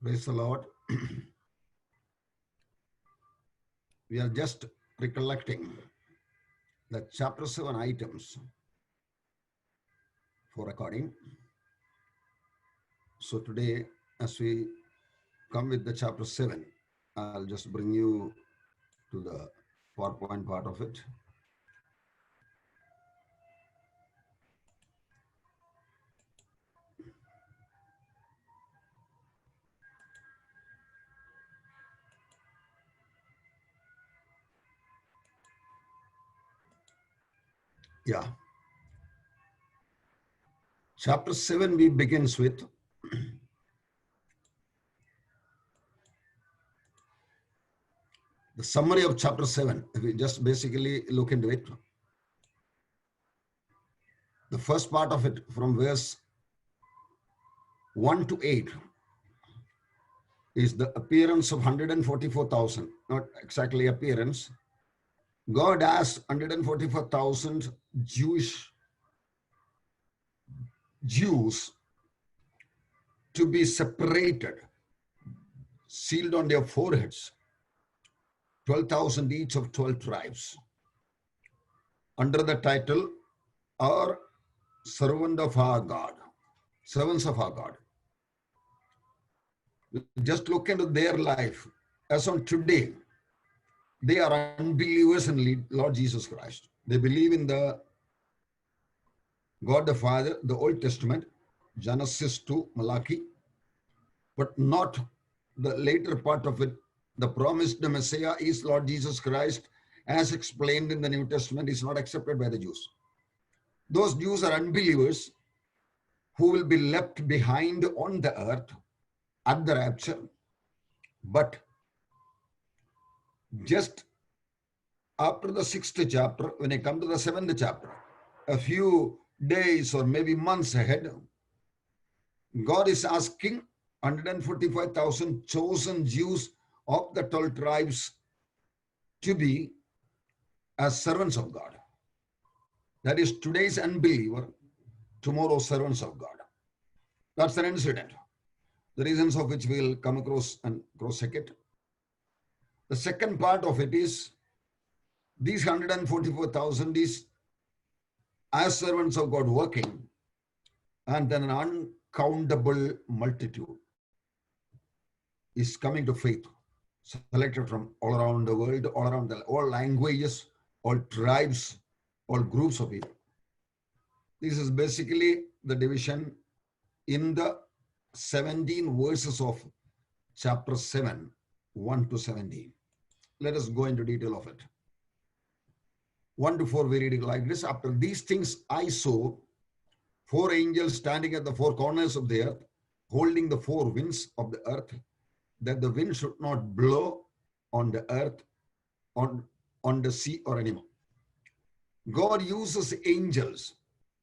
Praise the Lord. We are just recollecting the chapter 7 items for recording. So today, as we come with the chapter 7, I'll just bring you to the PowerPoint part of it. Yeah. Chapter 7 we begins with the summary of chapter 7. If we just basically look into it, the first part of it from verse 1 to 8 is the appearance of 144,000, not exactly appearance. God asked 144,000 Jews to be separated, sealed on their foreheads, 12,000 each of 12 tribes, under the title, our servant of our God, servants of our God. Just look into their life. As on today, they are unbelievers in Lord Jesus Christ. They believe in the God the Father, the Old Testament, Genesis to Malachi, but not the later part of it. The promised Messiah is Lord Jesus Christ, as explained in the New Testament, is not accepted by the Jews. Those Jews are unbelievers who will be left behind on the earth at the rapture. But just after the 6th chapter, when I come to the 7th chapter, a few days or maybe months ahead, God is asking 145,000 chosen Jews of the 12 tribes to be as servants of God. That is today's unbeliever, tomorrow's servants of God. That's an incident, the reasons of which we will come across and cross-check it. The second part of it is these 144,000 is as servants of God working, and then an uncountable multitude is coming to faith, selected from all around the world, all languages, all tribes, all groups of people. This is basically the division in the 17 verses of chapter 7, 1 to 17. Let us go into detail of it. 1 to 4, we read it like this. After these things I saw 4 angels standing at the 4 corners of the earth, holding the 4 winds of the earth, that the wind should not blow on the earth, on the sea or anymore. God uses angels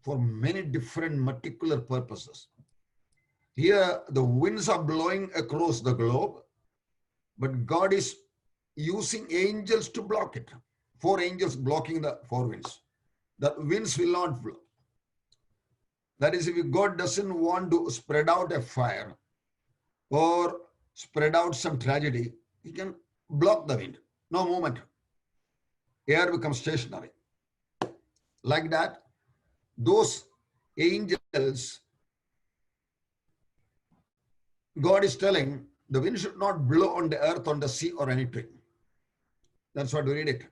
for many different particular purposes. Here, the winds are blowing across the globe, but God is using angels to block it. 4 angels blocking the 4 winds. The winds will not blow. That is, if God doesn't want to spread out a fire or spread out some tragedy, he can block the wind. No movement. Air becomes stationary. Like that, those angels, God is telling the wind should not blow on the earth, on the sea, or anything. That's what we read it.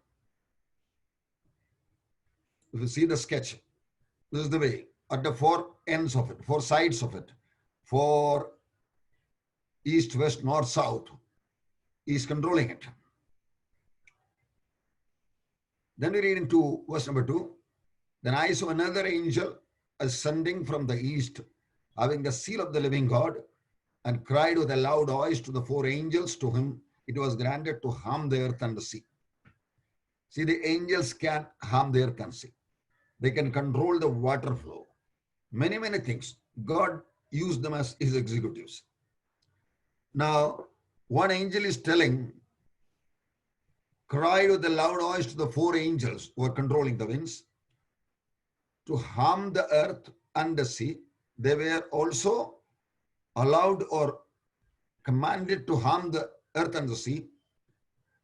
If you see the sketch, this is the way. At the 4 ends of it, 4 sides of it, 4 east, west, north, south, he is controlling it. Then we read into verse number 2. Then I saw another angel ascending from the east, having the seal of the living God, and cried with a loud voice to the 4 angels. To him it was granted to harm the earth and the sea. See, the angels can harm the earth and sea. They can control the water flow. Many, many things. God used them as his executives. Now, one angel is telling, cried with a loud voice to the 4 angels who are controlling the winds, to harm the earth and the sea. They were also allowed or commanded to harm the earth and the sea,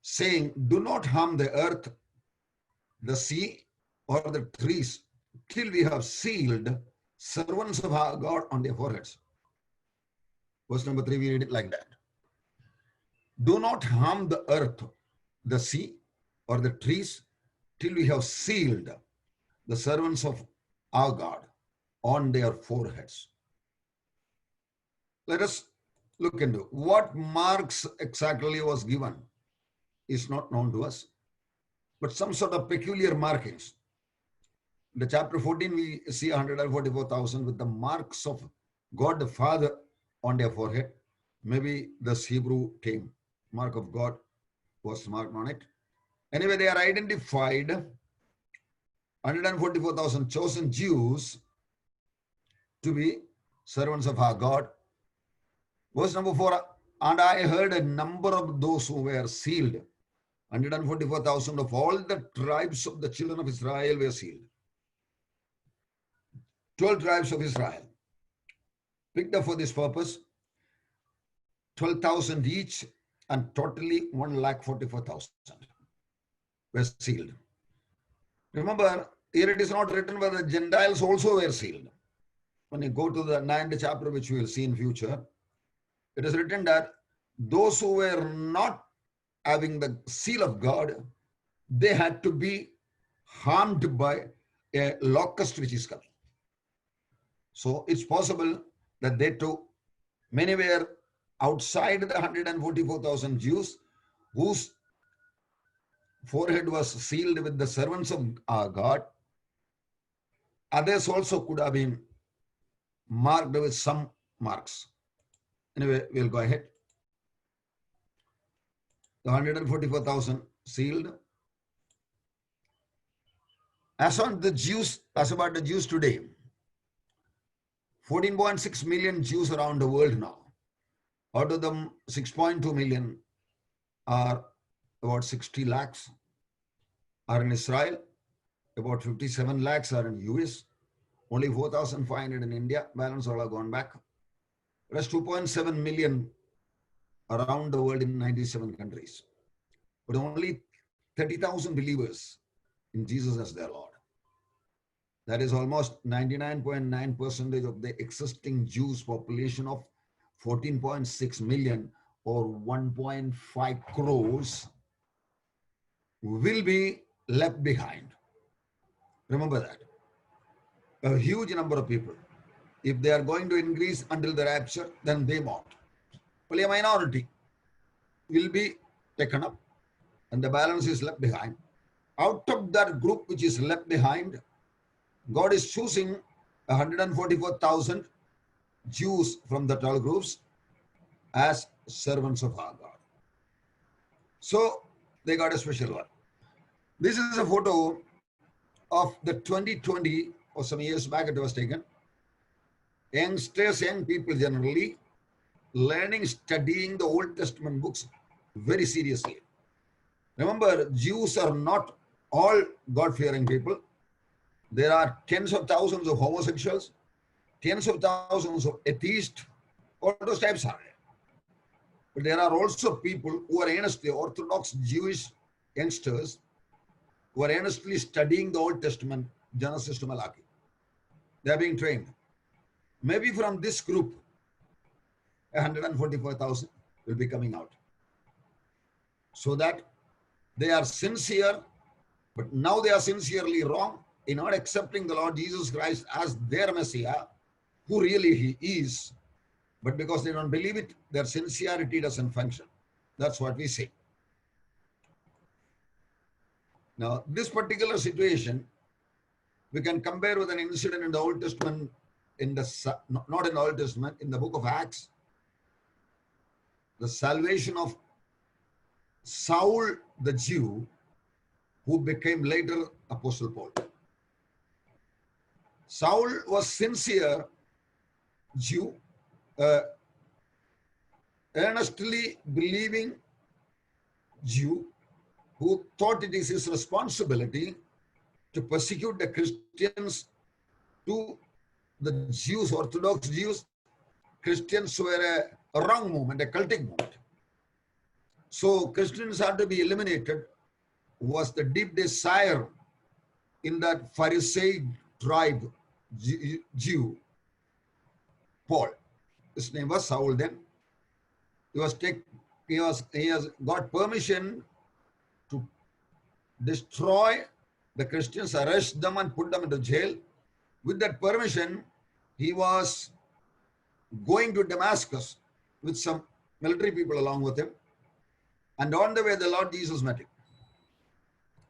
saying, do not harm the earth, the sea, or the trees, till we have sealed servants of our God on their foreheads. Verse number 3, we read it like that. Do not harm the earth, the sea, or the trees, till we have sealed the servants of our God on their foreheads. Let us look into what marks exactly was given is not known to us, but some sort of peculiar markings. In the chapter 14, we see 144,000 with the marks of God the Father on their forehead. Maybe this Hebrew term, mark of God, was marked on it. Anyway, they are identified 144,000 chosen Jews to be servants of our God. Verse number 4, and I heard a number of those who were sealed. 144,000 of all the tribes of the children of Israel were sealed. 12 tribes of Israel picked up for this purpose, 12,000 each, and totally 144,000 were sealed. Remember, here it is not written whether the Gentiles also were sealed. When you go to the 9th chapter, which we will see in future, it is written that those who were not having the seal of God, they had to be harmed by a locust which is coming. So it's possible that they too, many were outside the 144,000 Jews whose forehead was sealed with the servants of God. Others also could have been marked with some marks. Anyway, we'll go ahead. The 144,000 sealed. As about the Jews today, 14.6 million Jews around the world now. Out of them, 6.2 million are about 60 lakhs are in Israel, about 57 lakhs are in US, only 4,500 in India, balance all have gone back. Rest 2.7 million around the world in 97 countries. But only 30,000 believers in Jesus as their Lord. That is almost 99.9% of the existing Jews population of 14.6 million or 1.5 crores will be left behind. Remember that. A huge number of people. If they are going to increase until the rapture, then they won't. Only a minority will be taken up and the balance is left behind. Out of that group which is left behind, God is choosing 144,000 Jews from the 12 groups as servants of our God. So they got a special one. This is a photo of the 2020 or some years back it was taken. Youngsters, young people generally learning, studying the Old Testament books very seriously. Remember, Jews are not all God-fearing people. There are tens of thousands of homosexuals, tens of thousands of atheists, all those types are there. But there are also people who are earnestly Orthodox Jewish youngsters who are earnestly studying the Old Testament, Genesis to Malachi. They are being trained. Maybe from this group, 144,000 will be coming out. So that they are sincere, but now they are sincerely wrong in not accepting the Lord Jesus Christ as their Messiah, who really He is. But because they don't believe it, their sincerity doesn't function. That's what we say. Now, this particular situation, we can compare with an incident in the Old Testament, not in the Old Testament, in the book of Acts, the salvation of Saul the Jew, who became later Apostle Paul. Saul was sincere Jew, earnestly believing Jew, who thought it is his responsibility to persecute the Christians, to the Jews, Orthodox Jews. Christians were a wrong movement, a cultic movement. So Christians are to be eliminated was the deep desire in that Pharisee tribe Jew, Paul. His name was Saul then. He has got permission to destroy the Christians, arrest them and put them into jail. With that permission, he was going to Damascus with some military people along with him. And on the way, the Lord Jesus met him.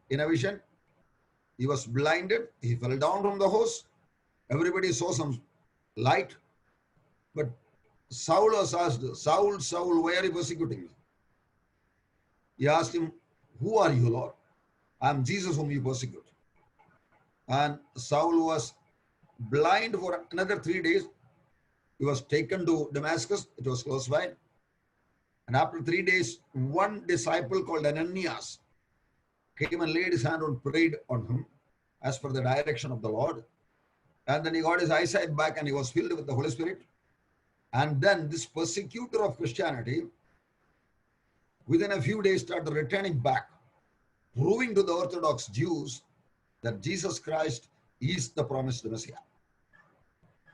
In a vision, he was blinded. He fell down from the horse. Everybody saw some light. But Saul was asked, Saul, Saul, why are you persecuting me? He asked him, who are you, Lord? I am Jesus whom you persecute. And Saul was blind for another 3 days. He was taken to Damascus. It was close by. And after 3 days, one disciple called Ananias came and laid his hand and prayed on him as per the direction of the Lord. And then he got his eyesight back and he was filled with the Holy Spirit. And then this persecutor of Christianity, within a few days, started returning back, proving to the Orthodox Jews that Jesus Christ is the promised Messiah.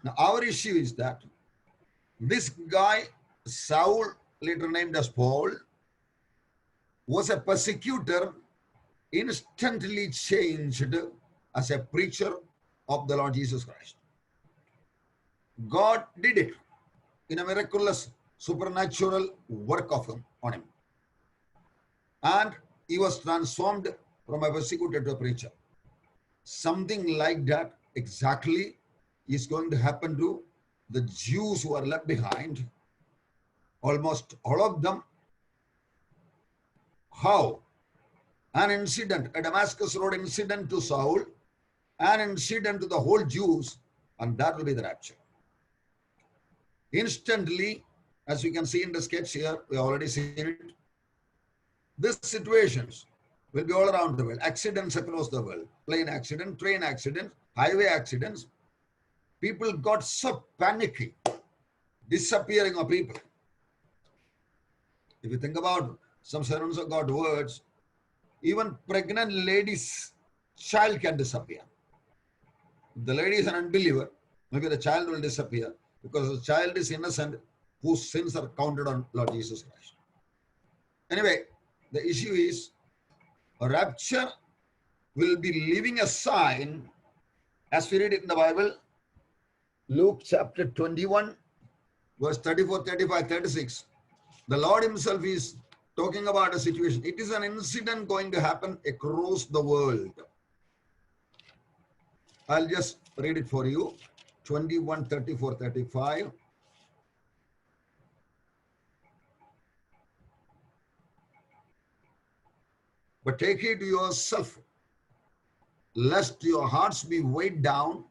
Now, our issue is that this guy, Saul, later named as Paul, was a persecutor, instantly changed as a preacher of the Lord Jesus Christ. God did it in a miraculous, supernatural work of him on him. And he was transformed from a persecutor to a preacher. Something like that exactly is going to happen to the Jews who are left behind. Almost all of them. How? An incident, a Damascus Road incident to Saul, an incident to the whole Jews, and that will be the rapture. Instantly, as we can see in the sketch here, we have already seen it. These situations will be all around the world. Accidents across the world. Plane accident, train accident, highway accidents. People got so panicky. Disappearing of people. If you think about some servants of God words, even pregnant ladies' child can disappear. If the lady is an unbeliever, maybe the child will disappear because the child is innocent whose sins are counted on Lord Jesus Christ. Anyway, the issue is a rapture will be leaving a sign as we read it in the Bible. Luke chapter 21, verse 34, 35, 36. The Lord himself is talking about a situation. It is an incident going to happen across the world. I'll just read it for you. 21, 34, 35. But take heed to yourself, lest your hearts be weighed down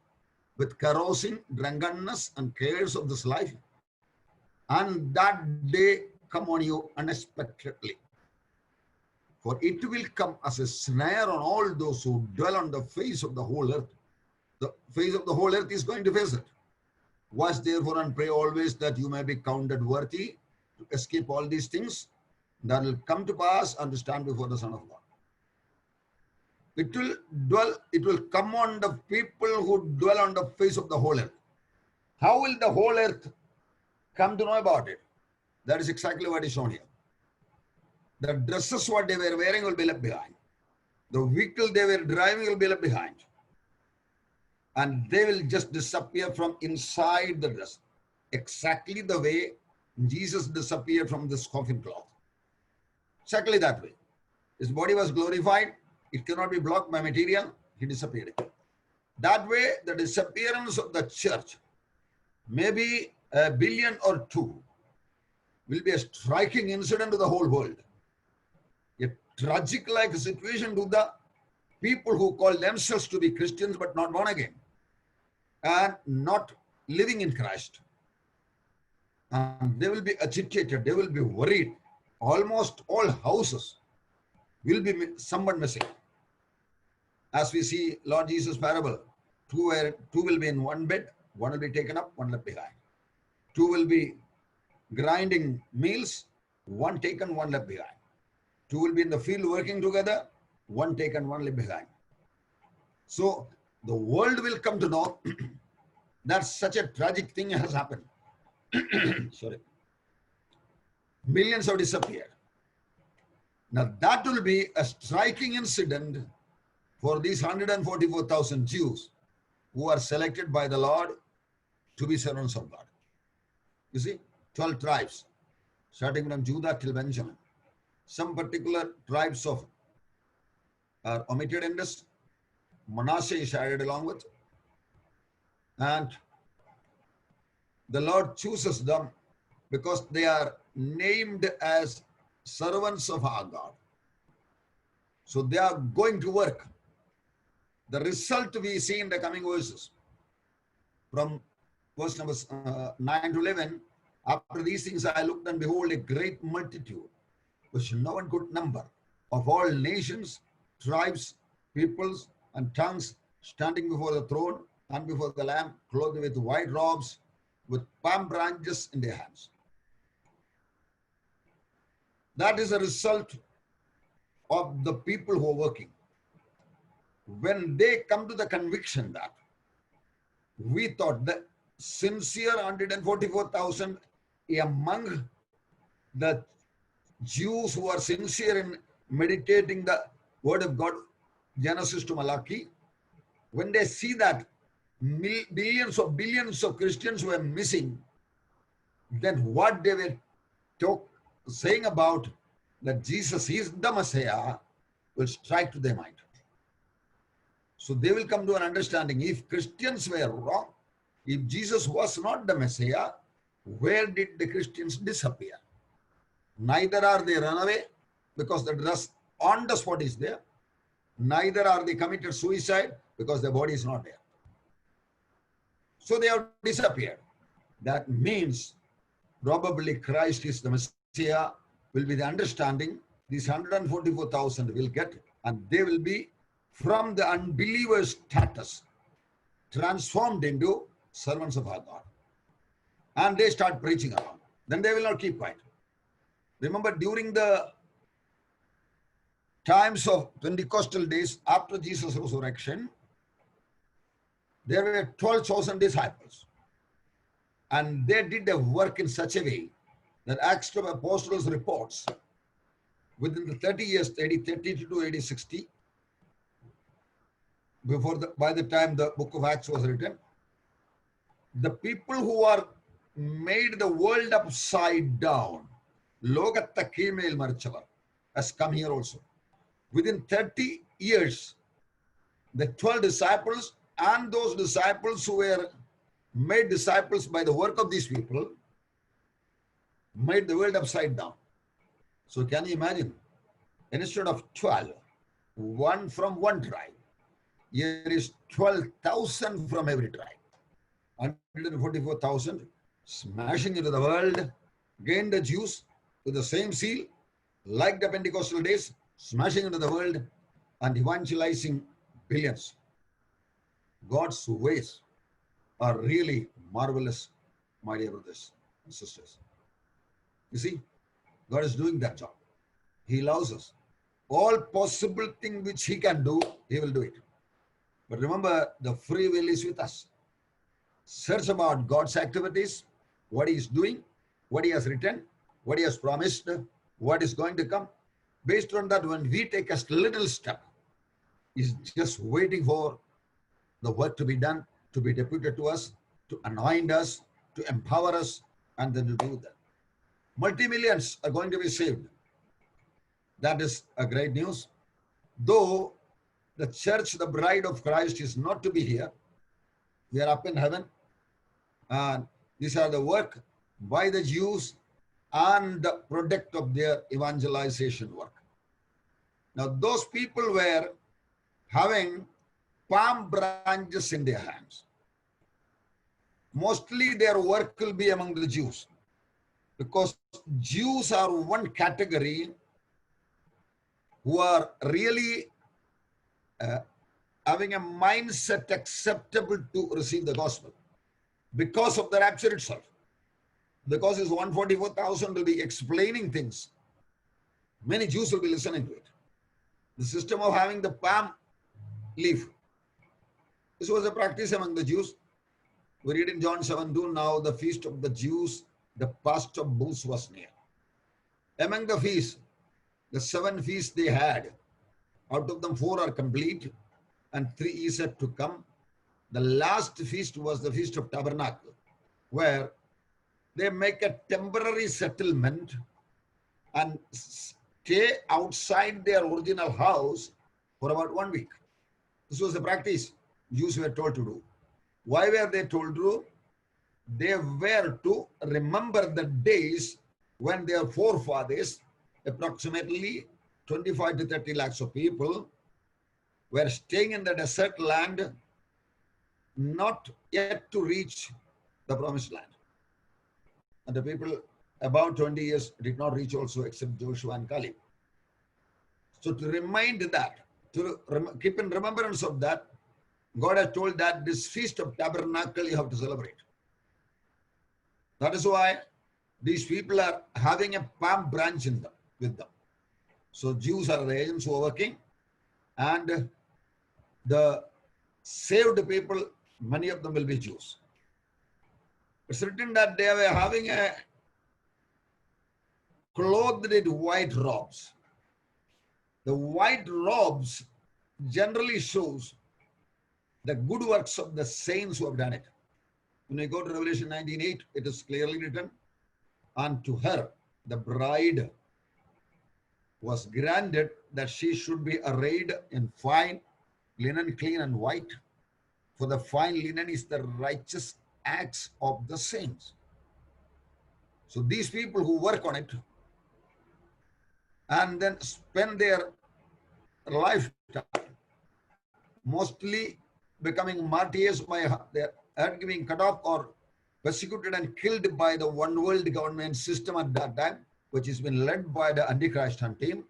with carousing, drunkenness, and cares of this life, and that day come on you unexpectedly. For it will come as a snare on all those who dwell on the face of the whole earth. The face of the whole earth is going to face it. Watch therefore and pray always that you may be counted worthy to escape all these things that will come to pass and to stand before the Son of God. It will come on the people who dwell on the face of the whole earth. How will the whole earth come to know about it? That is exactly what is shown here. The dresses what they were wearing will be left behind. The vehicle they were driving will be left behind. And they will just disappear from inside the dress. Exactly the way Jesus disappeared from this coffin cloth. Exactly that way. His body was glorified. It cannot be blocked by material. He disappeared. That way, the disappearance of the church, maybe 1 billion or 2, will be a striking incident to the whole world. A tragic-like situation to the people who call themselves to be Christians but not born again and not living in Christ. And they will be agitated. They will be worried. Almost all houses will be somewhat missing. As we see Lord Jesus' parable, two will be in one bed, one will be taken up, one left behind. Two will be grinding meals, one taken, one left behind. Two will be in the field working together, one taken, one left behind. So the world will come to know that such a tragic thing has happened. Sorry. Millions have disappeared. Now that will be a striking incident for these 144,000 Jews who are selected by the Lord to be servants of God. You see, 12 tribes, starting from Judah till Benjamin. Some particular tribes are omitted in this. Manasseh is added along with. And the Lord chooses them because they are named as servants of our God. So they are going to work. The result we see in the coming verses. From verse number 9 to 11, after these things I looked and behold a great multitude, which no one could number, of all nations, tribes, peoples, and tongues, standing before the throne and before the Lamb, clothed with white robes, with palm branches in their hands. That is a result of the people who are working. When they come to the conviction that we thought the sincere 144,000 among the Jews who are sincere in meditating the word of God, Genesis to Malachi, when they see that billions of Christians were missing, then what they were saying about that Jesus is the Messiah will strike to their mind. So they will come to an understanding. If Christians were wrong, if Jesus was not the Messiah, where did the Christians disappear? Neither are they run away because the dress on the spot is there. Neither are they committed suicide because their body is not there. So they have disappeared. That means probably Christ is the Messiah will be the understanding. These 144,000 will get, and they will be from the unbeliever status transformed into servants of our God. And they start preaching around. Then they will not keep quiet. Remember, during the times of Pentecostal days after Jesus' resurrection, there were 12 chosen disciples. And they did the work in such a way that Acts of Apostles reports within the 30 years, AD 32 to AD 60, by the time the book of Acts was written, the people who are made the world upside down, Logatta Kimel Marchavar, has come here also. Within 30 years, the 12 disciples and those disciples who were made disciples by the work of these people made the world upside down. So can you imagine? Instead of 12, one from one tribe, here is 12,000 from every tribe. 144,000 smashing into the world, again the Jews with the same seal, like the Pentecostal days, smashing into the world and evangelizing billions. God's ways are really marvelous, my dear brothers and sisters. You see, God is doing that job. He loves us. All possible thing which He can do, He will do it. But remember, the free will is with us. Search about God's activities, what He is doing, what He has written, what He has promised, what is going to come. Based on that, when we take a little step, He's just waiting for the work to be done, to be deputed to us, to anoint us, to empower us, and then to do that. Multi-millions are going to be saved. That is a great news. Though the church, the bride of Christ, is not to be here. We are up in heaven. And these are the work by the Jews and the product of their evangelization work. Now, those people were having palm branches in their hands. Mostly their work will be among the Jews, because Jews are one category who are really having a mindset acceptable to receive the gospel because of the rapture itself. because his 144,000 will be explaining things. Many Jews will be listening to it. The system of having the palm leaf. This was a practice among the Jews. We read in John 7:2, now the feast of the Jews, the Pasch of Booths was near. Among the feasts, the 7 feasts they had, out of them 4 are complete and 3 is yet to come. The last feast was the Feast of Tabernacle, where they make a temporary settlement and stay outside their original house for about 1 week. This was the practice Jews were told to do. Why were they told to do? They were to remember the days when their forefathers, approximately 25 to 30 lakhs of people, were staying in the desert land, not yet to reach the promised land. And the people about 20 years did not reach also except Joshua and Caleb. So to remind that, to keep in remembrance of that, God has told that this Feast of Tabernacle you have to celebrate. That is why these people are having a palm branch in them, with them. So Jews are the agents who are working, and the saved people, many of them will be Jews. It's written that they were having a clothed in white robes. The white robes generally shows the good works of the saints who have done it. When we go to Revelation 19:8, it is clearly written, and to her, the bride, was granted that she should be arrayed in fine linen, clean and white. For the fine linen is the righteous acts of the saints. So these people who work on it and then spend their lifetime mostly becoming martyrs by their head being cut off or persecuted and killed by the one world government system at that time, which has been led by the Antichrist team.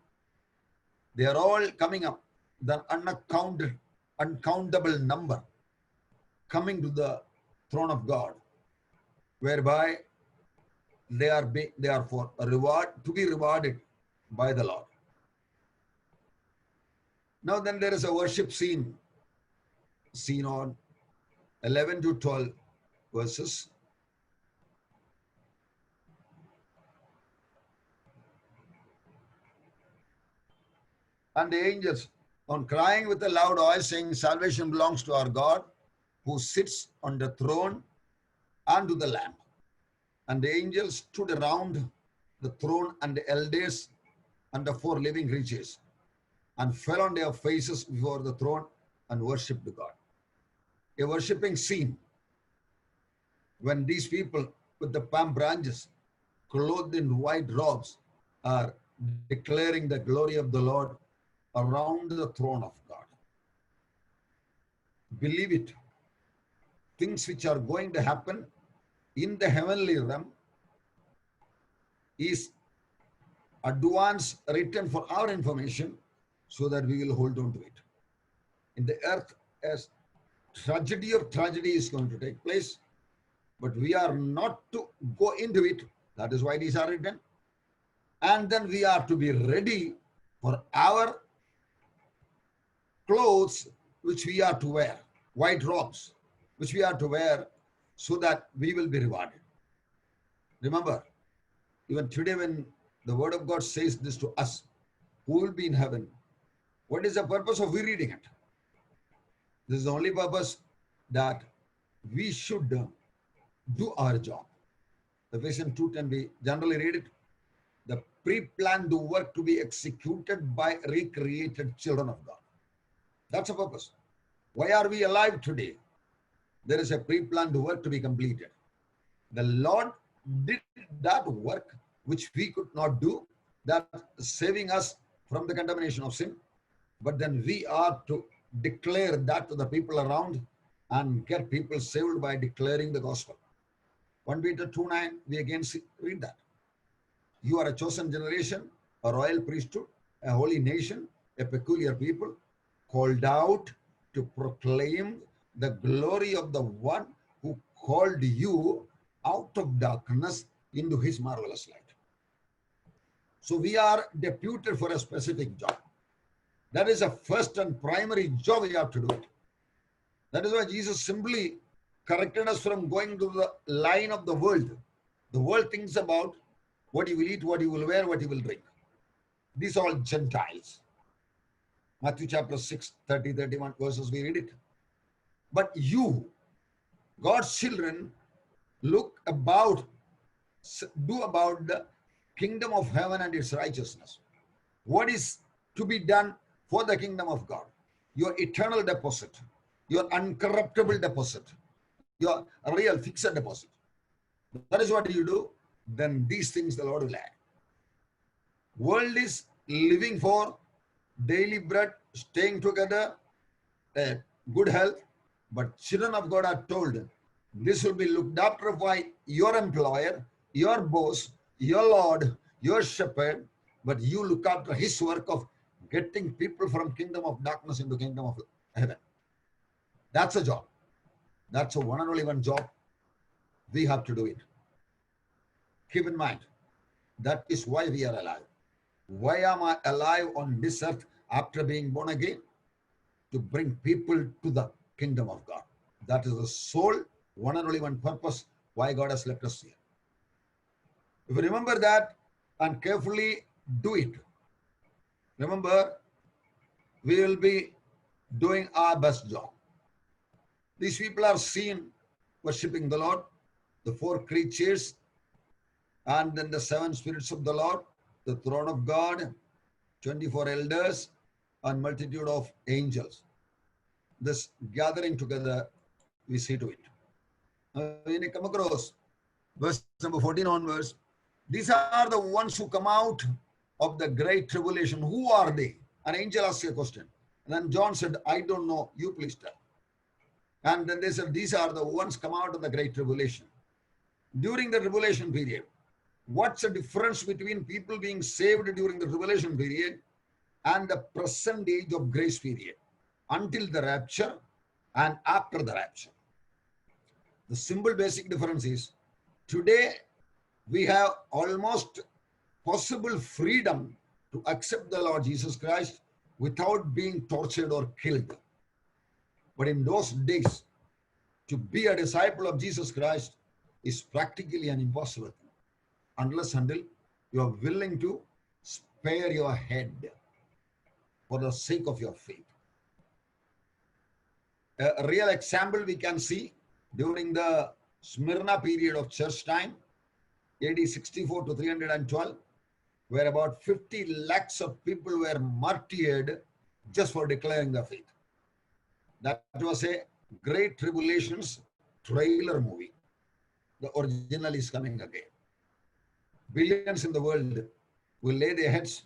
They are all coming up, the uncountable number coming to the throne of God, whereby they are for a reward, to be rewarded by the Lord. Now then there is a worship scene on 11 to 12 verses. And the angels, on crying with a loud voice, saying, salvation belongs to our God, who sits on the throne and to the Lamb. And the angels stood around the throne and the elders and the 4 living creatures, and fell on their faces before the throne and worshipped God. A worshipping scene when these people with the palm branches, clothed in white robes, are declaring the glory of the Lord around the throne of God. Believe it. Things which are going to happen in the heavenly realm is advance written for our information so that we will hold on to it. In the earth, as tragedy of tragedy is going to take place, but we are not to go into it. That is why these are written. And then we are to be ready for our clothes which we are to wear, white robes which we are to wear, so that we will be rewarded. Remember, even today when the word of God says this to us, who will be in heaven, what is the purpose of we reading it? This is the only purpose, that we should do our job. Ephesians 2:10, we generally read it. The pre-planned work to be executed by recreated children of God. That's the purpose. Why are we alive today? There is a pre-planned work to be completed. The Lord did that work which we could not do, that saving us from the contamination of sin. But then we are to declare that to the people around and get people saved by declaring the gospel. 1 Peter 2:9, we again read that. You are a chosen generation, a royal priesthood, a holy nation, a peculiar people, called out to proclaim the glory of the one who called you out of darkness into his marvelous light. So we are deputed for a specific job. That is a first and primary job we have to do it. That is why Jesus simply corrected us from going to the line of the world. The world thinks about what you will eat, what you will wear, what you will drink. These are all Gentiles. Matthew chapter 6, 30, 31 verses, we read it. But you, God's children, do about the kingdom of heaven and its righteousness. What is to be done for the kingdom of God? Your eternal deposit, your uncorruptible deposit, your real fixed deposit. That is what you do. Then these things the Lord will add. World is living for daily bread, staying together, good health, but children of God are told this will be looked after by your employer, your boss, your Lord, your shepherd, but you look after his work of getting people from kingdom of darkness into kingdom of heaven. That's a job. That's a one and only one job. We have to do it. Keep in mind, that is why we are alive. Why am I alive on this earth after being born again? To bring people to the kingdom of God. That is the sole, one and only one purpose why God has left us here. If you remember that and carefully do it, remember, we will be doing our best job. These people are seen worshipping the Lord, the four creatures, and then the seven spirits of the Lord, the throne of God, 24 elders, and multitude of angels. This gathering together, we see to it. When you come across verse number 14 onwards, these are the ones who come out of the great tribulation. Who are they? An angel asked a question. And then John said, I don't know, you please tell. And then they said, these are the ones come out of the great tribulation. During the tribulation period, what's the difference between people being saved during the tribulation period and the present age of grace period? Until the rapture and after the rapture. The simple basic difference is, today we have almost possible freedom to accept the Lord Jesus Christ without being tortured or killed. But in those days, to be a disciple of Jesus Christ is practically an impossible thing, unless until you are willing to spare your head for the sake of your faith. A real example we can see during the Smyrna period of church time, AD 64 to 312, where about 50 lakhs of people were martyred just for declaring the faith. That was a Great Tribulations trailer movie. The original is coming again. Billions in the world will lay their heads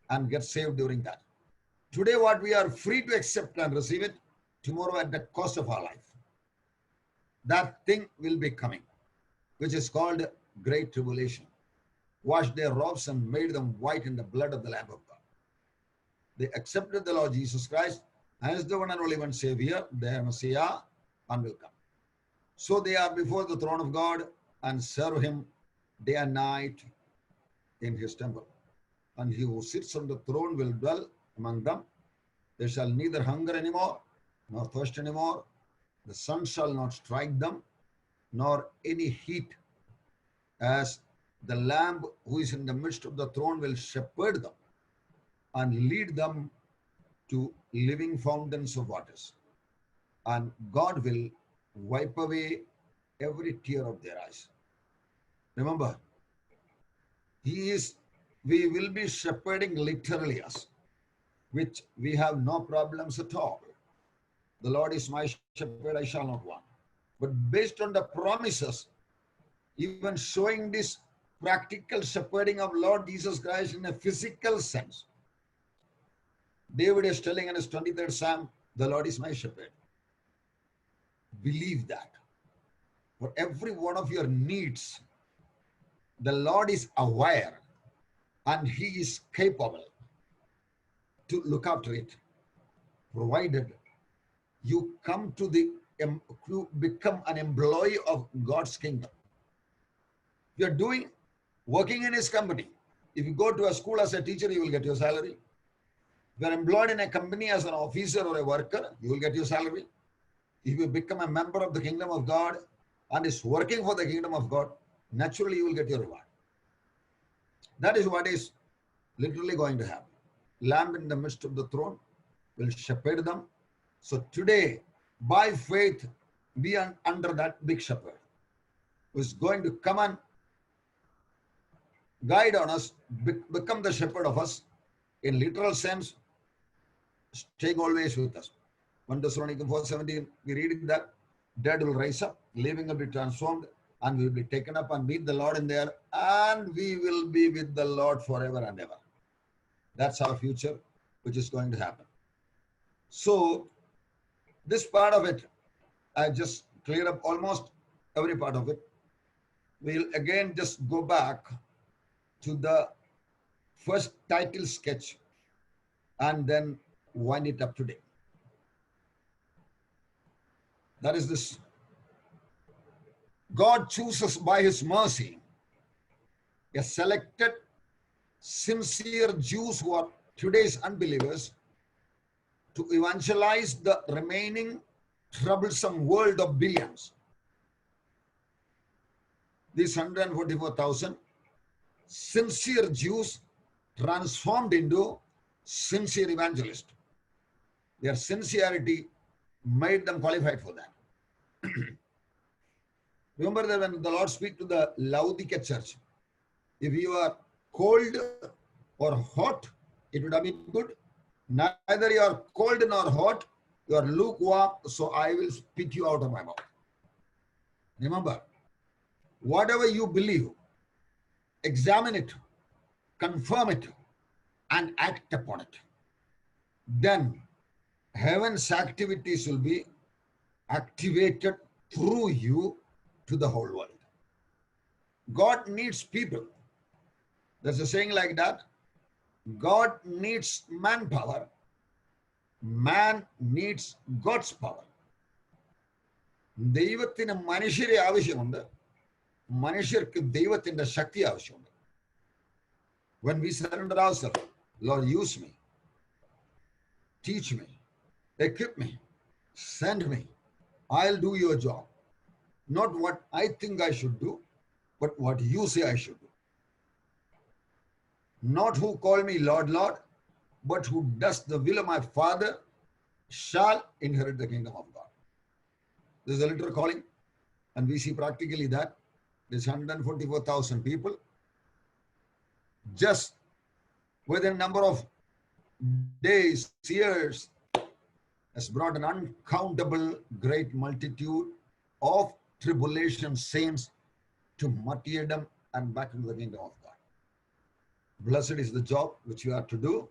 and get saved during that. Today, what we are free to accept and receive it, tomorrow at the cost of our life. That thing will be coming, which is called Great Tribulation. Washed their robes and made them white in the blood of the Lamb of God. They accepted the Lord Jesus Christ as the one and only one Savior, their Messiah, and will come. So they are before the throne of God and serve Him day and night in His temple. And He who sits on the throne will dwell among them. They shall neither hunger anymore, nor thirst anymore. The sun shall not strike them, nor any heat, as the Lamb who is in the midst of the throne will shepherd them and lead them to living fountains of waters. And God will wipe away every tear of their eyes. Remember, we will be shepherding literally us, which we have no problems at all. The Lord is my shepherd, I shall not want. But based on the promises, even showing this practical shepherding of Lord Jesus Christ in a physical sense, David is telling in his 23rd Psalm, the Lord is my shepherd. Believe that. For every one of your needs, the Lord is aware and He is capable to look after it, provided you come to become an employee of God's kingdom. If you're working in his company, if you go to a school as a teacher, you will get your salary. If you're employed in a company as an officer or a worker, you will get your salary. If you become a member of the kingdom of God and is working for the kingdom of God, naturally you will get your reward. That is what is literally going to happen. Lamb in the midst of the throne will shepherd them. So today, by faith, be under that big shepherd who is going to come and guide on us, become the shepherd of us in literal sense, staying always with us. 1 Thessalonians 4:17, we read that dead will rise up, living will be transformed, and we will be taken up and meet the Lord in there, and we will be with the Lord forever and ever. That's our future, which is going to happen. So this part of it, I just cleared up almost every part of it. We'll again just go back to the first title sketch and then wind it up today. That is this. God chooses by his mercy a selected, sincere Jews who are today's unbelievers to evangelize the remaining troublesome world of billions. These 144,000 sincere Jews transformed into sincere evangelists. Their sincerity made them qualified for that. Remember that when the Lord speaks to the Laodicea church, if you are cold or hot, it would have been good. Neither you are cold nor hot, you are lukewarm, so I will spit you out of my mouth. Remember, whatever you believe, examine it, confirm it, and act upon it. Then heaven's activities will be activated through you to the whole world. God needs people. There's a saying like that. God needs manpower. Man needs God's power. ദൈവത്തിന് മനുഷ്യരെ ആവശ്യമുണ്ട്. മനുഷ്യർക്ക് ദൈവത്തിന്റെ ശക്തി ആവശ്യമുണ്ട്. When we surrender ourselves, Lord, use me, teach me, equip me, send me. I'll do your job. Not what I think I should do, but what you say I should do. Not who call me Lord, Lord, but who does the will of my Father shall inherit the kingdom of God. This is a literal calling, and we see practically that this 144,000 people, just within a number of days, years, has brought an uncountable great multitude of tribulation saints to martyrdom and back into the kingdom of God. Blessed is the job which you are to do.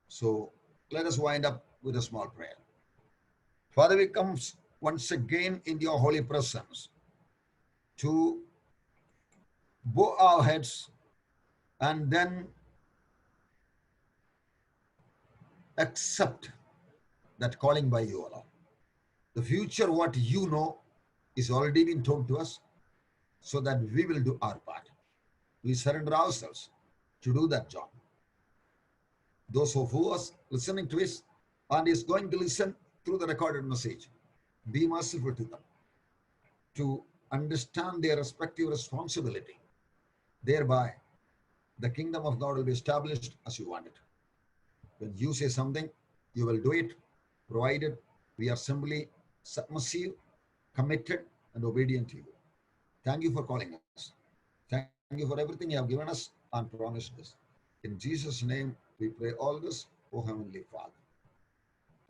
So let us wind up with a small prayer. Father, we come once again in your holy presence to bow our heads and then accept that calling by you, Allah. The future, what you know, is already been told to us, so that we will do our part. We surrender ourselves to do that job. Those of us listening to us and is going to listen through the recorded message, be merciful to them to understand their respective responsibility. Thereby, the kingdom of God will be established as you want it. When you say something, you will do it, provided we are simply submissive, committed, and obedient to you. Thank you for calling us. Thank you for everything you have given us and promised us. In Jesus' name, we pray all this, O Heavenly Father.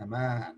Amen.